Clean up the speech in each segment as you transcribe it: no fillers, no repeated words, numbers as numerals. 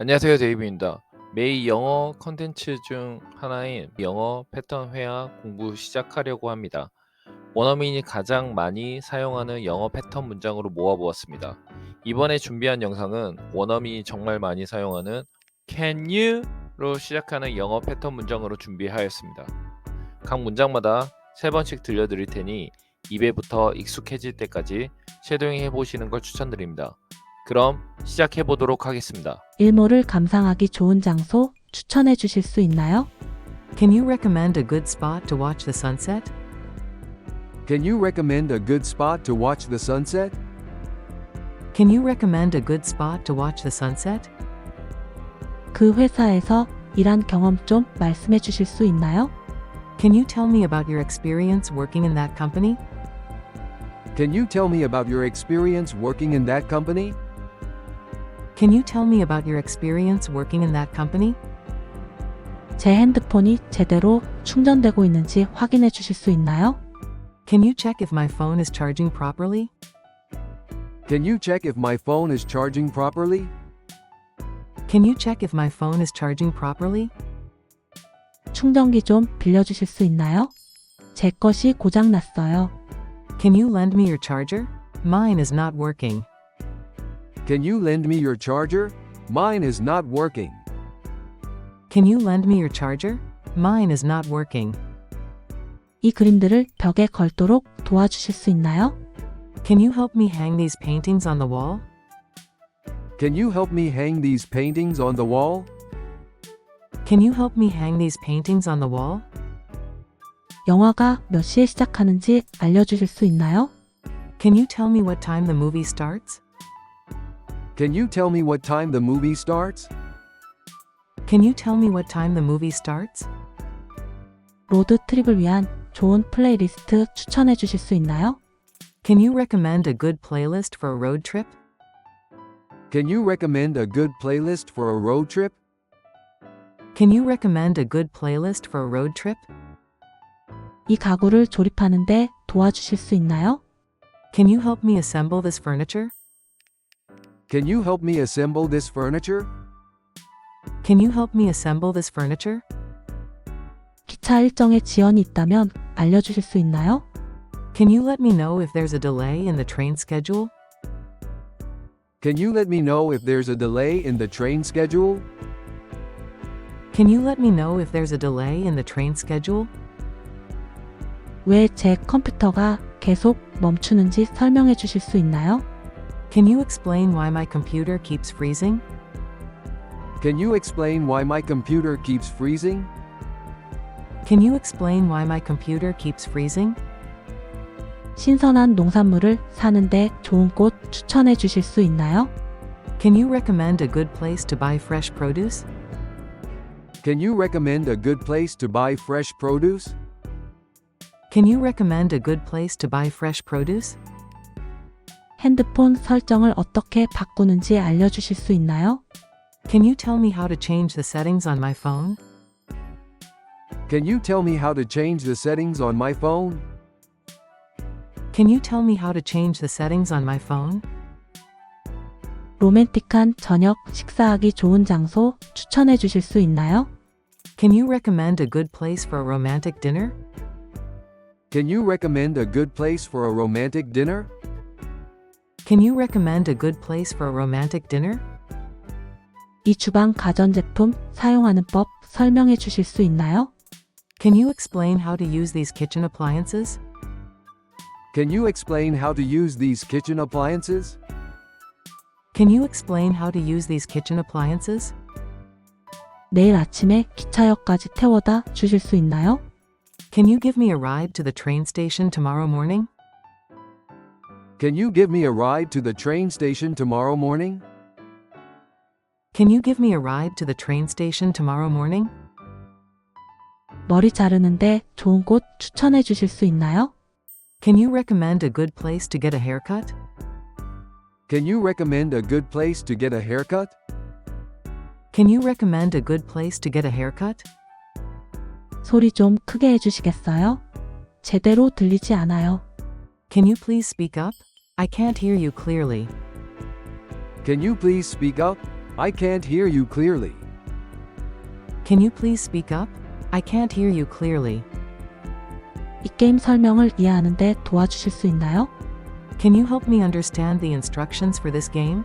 안녕하세요, 데이비입니다. 매일 영어 컨텐츠 중 하나인 영어 패턴 회화 공부 시작하려고 합니다. 원어민이 가장 많이 사용하는 영어 패턴 문장으로 모아보았습니다. 이번에 준비한 영상은 원어민이 정말 많이 사용하는 Can you로 시작하는 영어 패턴 문장으로 준비하였습니다. 각 문장마다 3번씩 들려드릴 테니 입에부터 익숙해질 때까지 쉐도잉 해보시는 걸 추천드립니다. 그럼 시작해 보도록 하겠습니다. 일몰을 감상하기 좋은 장소 추천해 주실 수 있나요? Can you recommend a good spot to watch the sunset? Can you recommend a good spot to watch the sunset? Can you recommend a good spot to watch the sunset? 그 회사에서 일한 경험 좀 말씀해 주실 수 있나요? Can you tell me about your experience working in that company? Can you tell me about your experience working in that company? Can you tell me about your experience working in that company? 제 핸드폰이 제대로 충전되고 있는지 확인해 주실 수 있나요? Can you check if my phone is charging properly? Can you check if my phone is charging properly? Can you check if my phone is charging properly? 충전기 좀 빌려주실 수 있나요? 제 것이 고장 났어요. Can you lend me your charger? Mine is not working. Can you lend me your charger? Mine is not working. Can you lend me your charger? Mine is not working. 이 그림들을 벽에 걸도록 도와주실 수 있나요? Can you help me hang these paintings on the wall? Can you help me hang these paintings on the wall? Can you help me hang these paintings on the wall? 영화가 몇 시에 시작하는지 알려주실 수 있나요? Can you tell me what time the movie starts? Can you tell me what time the movie starts? Can you tell me what time the movie starts? 로드 트립을 위한 좋은 플레이리스트 추천해 주실 수 있나요? Can you recommend a good playlist for a road trip? Can you recommend a good playlist for a road trip? Can you recommend a good playlist for a road trip? 이 가구를 조립하는데 도와주실 수 있나요? Can you help me assemble this furniture? Can you help me assemble this furniture? Can you help me assemble this furniture? 기차 일정에 지연이 있다면 알려주실 수 있나요? Can you let me know if there's a delay in the train schedule? Can you let me know if there's a delay in the train schedule? Can you let me know if there's a delay in the train schedule? 왜 제 컴퓨터가 계속 멈추는지 설명해 주실 수 있나요? Can you explain why my computer keeps freezing? Can you explain why my computer keeps freezing? Can you explain why my computer keeps freezing? 신선한 농산물을 사는데 좋은 곳 추천해 주실 수 있나요? Can you recommend a good place to buy fresh produce? Can you recommend a good place to buy fresh produce? Can you recommend a good place to buy fresh produce? 핸드폰 설정을 어떻게 바꾸는지 알려주실 수 있나요? Can you tell me how to change the settings on my phone? Can you tell me how to change the settings on my phone? Can you tell me how to change the settings on my phone? 로맨틱한 저녁 식사하기 좋은 장소 추천해 주실 수 있나요? Can you recommend a good place for a romantic dinner? Can you recommend a good place for a romantic dinner? Can you recommend a good place for a romantic dinner? 이 주방 가전제품 사용하는 법 설명해 주실 수 있나요? Can you explain how to use these kitchen appliances? Can you explain how to use these kitchen appliances? Can you explain how to use these kitchen appliances? 내일 아침에 기차역까지 태워다 주실 수 있나요? Can you give me a ride to the train station tomorrow morning? Can you give me a ride to the train station tomorrow morning? Can you give me a ride to the train station tomorrow morning? 머리 자르는데 좋은 곳 추천해 주실 수 있나요? Can you recommend a good place to get a haircut? Can you recommend a good place to get a haircut? Can you recommend a good place to get a haircut? 소리 좀 크게 해주시겠어요? 제대로 들리지 않아요. Can you please speak up? I can't hear you clearly. Can you please speak up? I can't hear you clearly. Can you please speak up? I can't hear you clearly. 이 게임 설명을 이해하는데 도와주실 수 있나요? Can you help me understand the instructions for this game?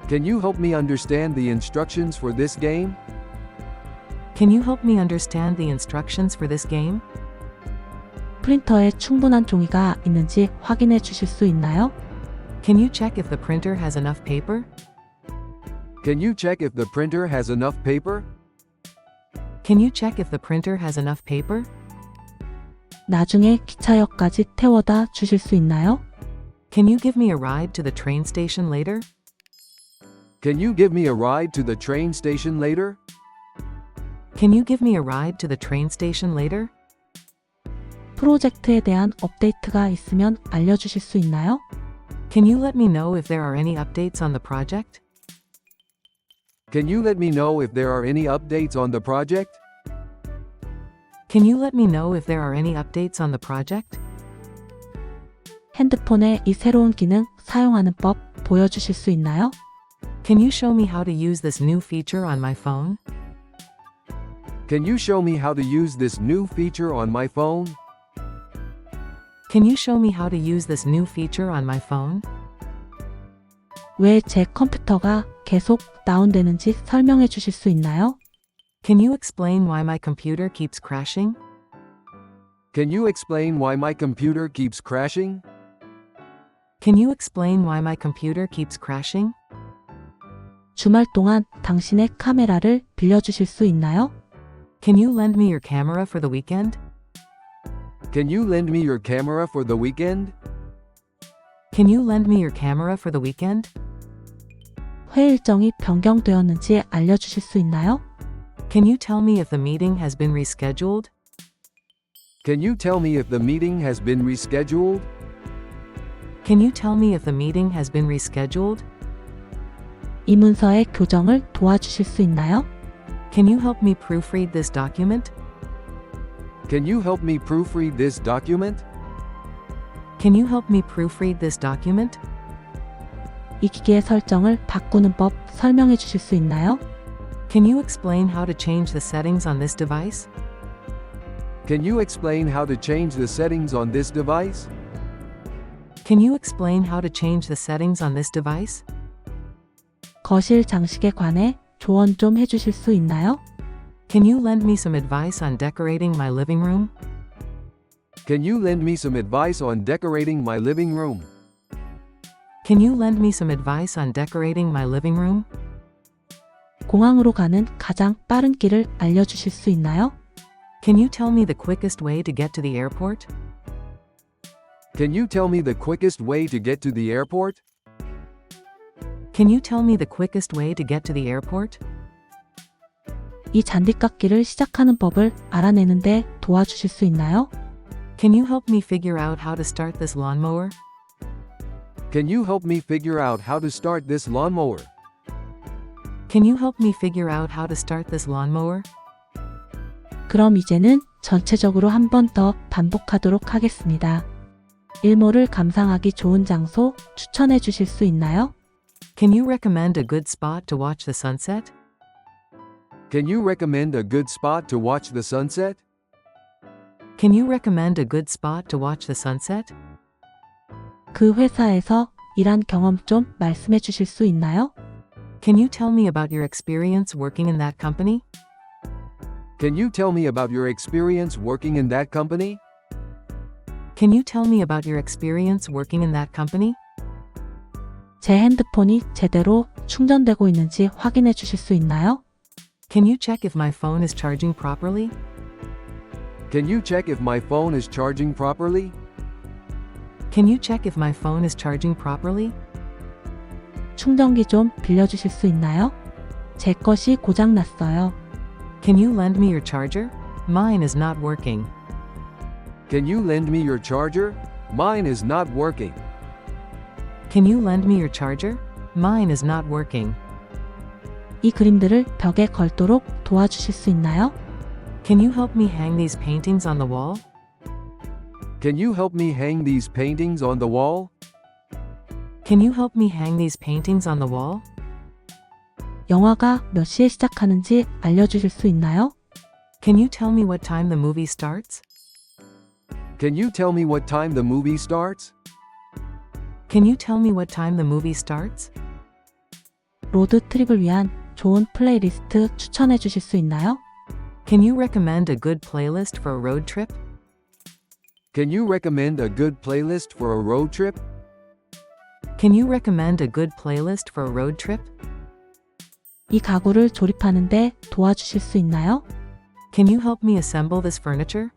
Can you help me understand the instructions for this game? Can you help me understand the instructions for this game? 프린터에 충분한 종이가 있는지 확인해 주실 수 있나요? Can you check if the printer has enough paper? Can you check if the printer has enough paper? Can you check if the printer has enough paper? 나중에 기차역까지 태워다 주실 수 있나요? Can you give me a ride to the train station later? Can you give me a ride to the train station later? Can you give me a ride to the train station later? 프로젝트에 대한 업데이트가 있으면 알려주실 수 있나요? Can you let me know if there are any updates on the project? Can you let me know if there are any updates on the project? Can you let me know if there are any updates on the project? 핸드폰의 이 새로운 기능 사용하는 법 보여주실 수 있나요? Can you show me how to use this new feature on my phone? Can you show me how to use this new feature on my phone? Can you show me how to use this new feature on my phone? 왜 제 컴퓨터가 계속 다운되는지 설명해 주실 수 있나요? Can you explain why my computer keeps crashing? Can you explain why my computer keeps crashing? Can you explain why my computer keeps crashing? 주말 동안 당신의 카메라를 빌려주실 수 있나요? Can you lend me your camera for the weekend? Can you lend me your camera for the weekend? Can you lend me your camera for the weekend? 회의 일정이 변경되었는지 알려주실 수 있나요? Can you tell me if the meeting has been rescheduled? Can you tell me if the meeting has been rescheduled? Can you tell me if the meeting has been rescheduled? 이 문서의 교정을 도와주실 수 있나요? Can you help me proofread this document? Can you help me proofread this document? Can you help me proofread this document? 이 기기의 설정을 바꾸는 법 설명해 주실 수 있나요? Can you explain how to change the settings on this device? Can you explain how to change the settings on this device? Can you explain how to change the settings on this device? 거실 장식에 관해 조언 좀 해주실 수 있나요? Can you lend me some advice on decorating my living room? Can you lend me some advice on decorating my living room? Can you lend me some advice on decorating my living room? 공항으로 가는 가장 빠른 길을 알려주실 수 있나요? Can you tell me the quickest way to get to the airport? Can you tell me the quickest way to get to the airport? Can you tell me the quickest way to get to the airport? 이 잔디깎기를 시작하는 법을 알아내는데 도와주실 수 있나요? Can you help me figure out how to start this lawnmower? Can you help me figure out how to start this lawnmower? Can you help me figure out how to start this lawnmower? 그럼 이제는 전체적으로 한 번 더 반복하도록 하겠습니다. 일몰을 감상하기 좋은 장소 추천해 주실 수 있나요? Can you recommend a good spot to watch the sunset? Can you recommend a good spot to watch the sunset? Can you recommend a good spot to watch the sunset? 그 회사에서 일한 경험 좀 말씀해 주실 수 있나요? Can you tell me about your experience working in that company? Can you tell me about your experience working in that company? Can you tell me about your experience working in that company? 제 핸드폰이 제대로 충전되고 있는지 확인해 주실 수 있나요? Can you check if my phone is charging properly? Can you check if my phone is charging properly? Can you check if my phone is charging properly? 충전기 좀 빌려주실 수 있나요? 제 것이 고장 났어요. Can you lend me your charger? Mine is not working. Can you lend me your charger? Mine is not working. Can you lend me your charger? Mine is not working. 이 그림들을 벽에 걸도록 도와주실 수 있나요? Can you help me hang these paintings on the wall? Can you help me hang these paintings on the wall? Can you help me hang these paintings on the wall? 영화가 몇 시에 시작하는지 알려주실 수 있나요? Can you tell me what time the movie starts? Can you tell me what time the movie starts? Can you tell me what time the movie starts? 로드 트립을 위한 좋은 플레이리스트 추천해 주실 수 있나요? Can you recommend a good playlist for a road trip? Can you recommend a good playlist for a road trip? Can you recommend a good playlist for a road trip? 이 가구를 조립하는데 도와주실 수 있나요? Can you help me assemble this furniture?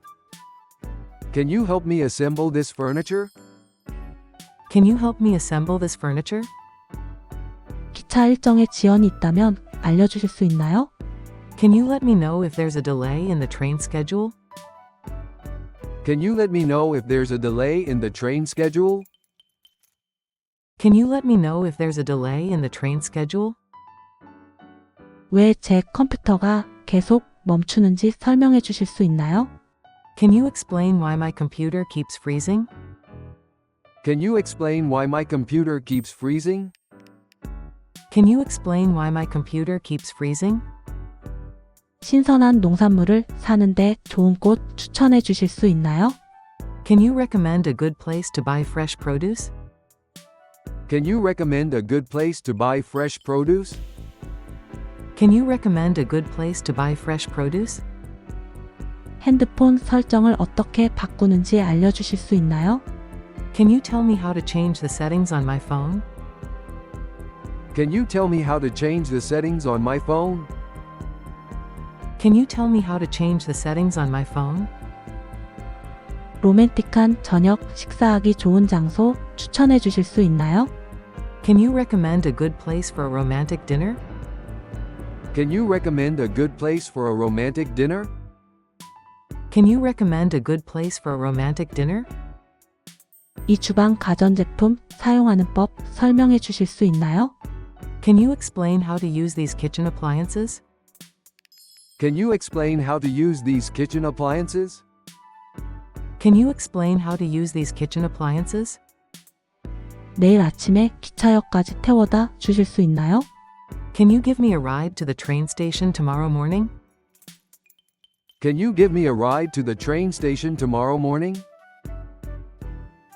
Can you help me assemble this furniture? Can you help me assemble this furniture? 기차 일정에 지연이 있다면 알려주실 수 있나요? Can you let me know if there's a delay in the train schedule? Can you let me know if there's a delay in the train schedule? Can you let me know if there's a delay in the train schedule? 왜 제 컴퓨터가 계속 멈추는지 설명해 주실 수 있나요? Can you explain why my computer keeps freezing? Can you explain why my computer keeps freezing? Can you explain why my computer keeps freezing? 신선한 농산물을 사는데 좋은 곳 추천해 주실 수 있나요? Can you recommend a good place to buy fresh produce? Can you recommend a good place to buy fresh produce? Can you recommend a good place to buy fresh produce? 핸드폰 설정을 어떻게 바꾸는지 알려주실 수 있나요? Can you tell me how to change the settings on my phone? Can you tell me how to change the settings on my phone? Can you tell me how to change the settings on my phone? 로맨틱한 저녁 식사하기 좋은 장소 추천해 주실 수 있나요? Can you recommend a good place for a romantic dinner? Can you recommend a good place for a romantic dinner? Can you recommend a good place for a romantic dinner? 이 주방 가전제품 사용하는 법 설명해 주실 수 있나요? Can you explain how to use these kitchen appliances? Can you explain how to use these kitchen appliances? Can you explain how to use these kitchen appliances? 내일 아침에 기차역까지 태워다 주실 수 있나요? Can you give me a ride to the train station tomorrow morning? Can you give me a ride to the train station tomorrow morning?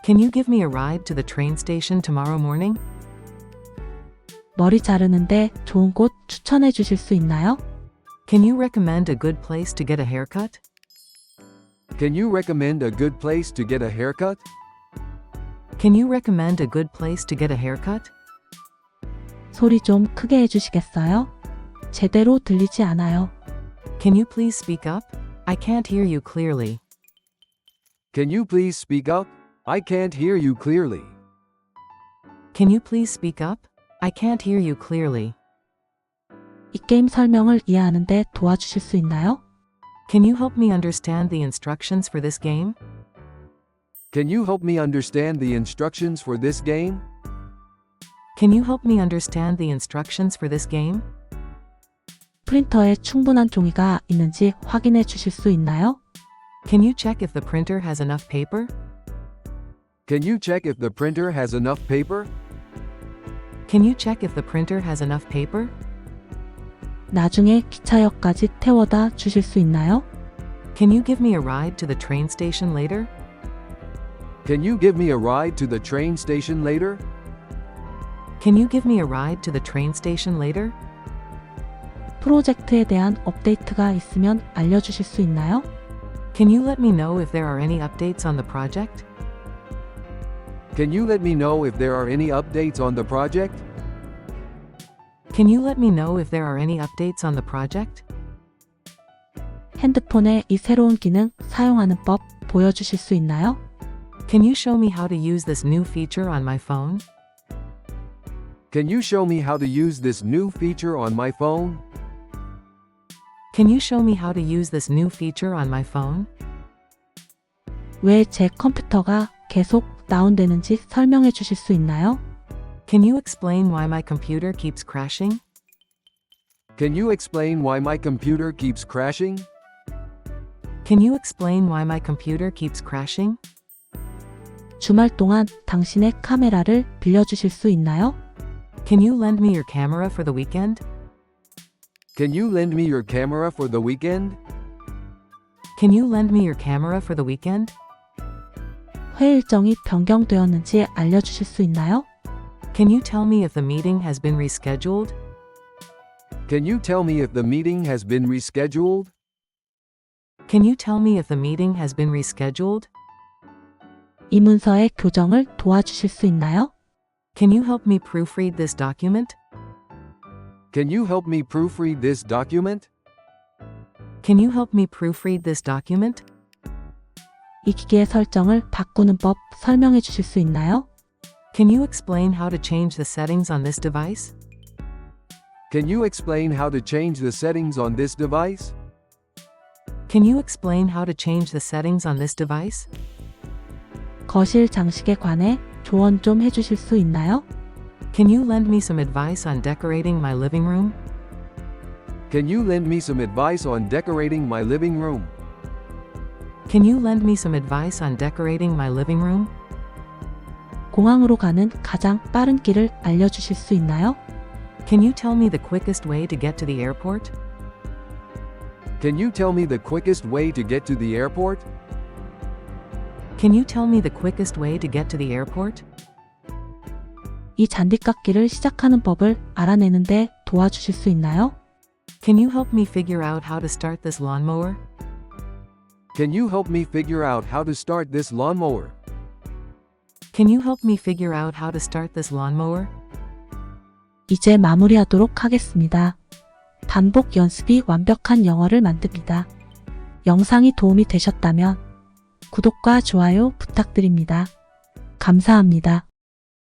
Can you give me a ride to the train station tomorrow morning? 머리 자르는데 좋은 곳 추천해 주실 수 있나요? Can you recommend a good place to get a haircut? Can you recommend a good place to get a haircut? Can you recommend a good place to get a haircut? 소리 좀 크게 해주시겠어요? 제대로 들리지 않아요. Can you please speak up? I can't hear you clearly. Can you please speak up? I can't hear you clearly. Can you please speak up? I can't hear you clearly. 이 게임 설명을 이해하는데 도와주실 수 있나요? Can you help me understand the instructions for this game? Can you help me understand the instructions for this game? Can you help me understand the instructions for this game? 프린터에 충분한 종이가 있는지 확인해 주실 수 있나요? Can you check if the printer has enough paper? Can you check if the printer has enough paper? Can you check if the printer has enough paper? 나중에 기차역까지 태워다 주실 수 있나요? Can you give me a ride to the train station later? Can you give me a ride to the train station later? Can you give me a ride to the train station later? 프로젝트에 대한 업데이트가 있으면 알려주실 수 있나요? Can you let me know if there are any updates on the project? Can you let me know if there are any updates on the project? Can you let me know if there are any updates on the project? 핸드폰의 이 새로운 기능 사용하는 법 보여주실 수 있나요? Can you show me how to use this new feature on my phone? Can you show me how to use this new feature on my phone? Can you show me how to use this new feature on my phone? 왜 제 컴퓨터가 계속 다운되는지 설명해 주실 수 있나요? Can you explain why my computer keeps crashing? Can you explain why my computer keeps crashing? Can you explain why my computer keeps crashing? 주말 동안 당신의 카메라를 빌려주실 수 있나요? Can you lend me your camera for the weekend? Can you lend me your camera for the weekend? Can you lend me your camera for the weekend? 회의 일정이 변경되었는지 알려주실 수 있나요? Can you tell me if the meeting has been rescheduled? Can you tell me if the meeting has been rescheduled? Can you tell me if the meeting has been rescheduled? 이 문서의 교정을 도와주실 수 있나요? Can you help me proofread this document? Can you help me proofread this document? Can you help me proofread this document? 이 기기의 설정을 바꾸는 법 설명해 주실 수 있나요? Can you explain how to change the settings on this device? Can you explain how to change the settings on this device? Can you explain how to change the settings on this device? 거실 장식에 관해 조언 좀 해주실 수 있나요? Can you lend me some advice on decorating my living room? Can you lend me some advice on decorating my living room? Can you lend me some advice on decorating my living room? 공항으로 가는 가장 빠른 길을 알려주실 수 있나요? Can you tell me the quickest way to get to the airport? Can you tell me the quickest way to get to the airport? Can you tell me the quickest way to get to the airport? 이 잔디깎기를 시작하는 법을 알아내는데 도와주실 수 있나요? Can you help me figure out how to start this lawnmower? Can you help me figure out how to start this lawnmower? Can you help me figure out how to start this lawnmower? 이제 마무리하도록 하겠습니다. 반복 연습이 완벽한 영어를 만듭니다. 영상이 도움이 되셨다면 구독과 좋아요 부탁드립니다. 감사합니다.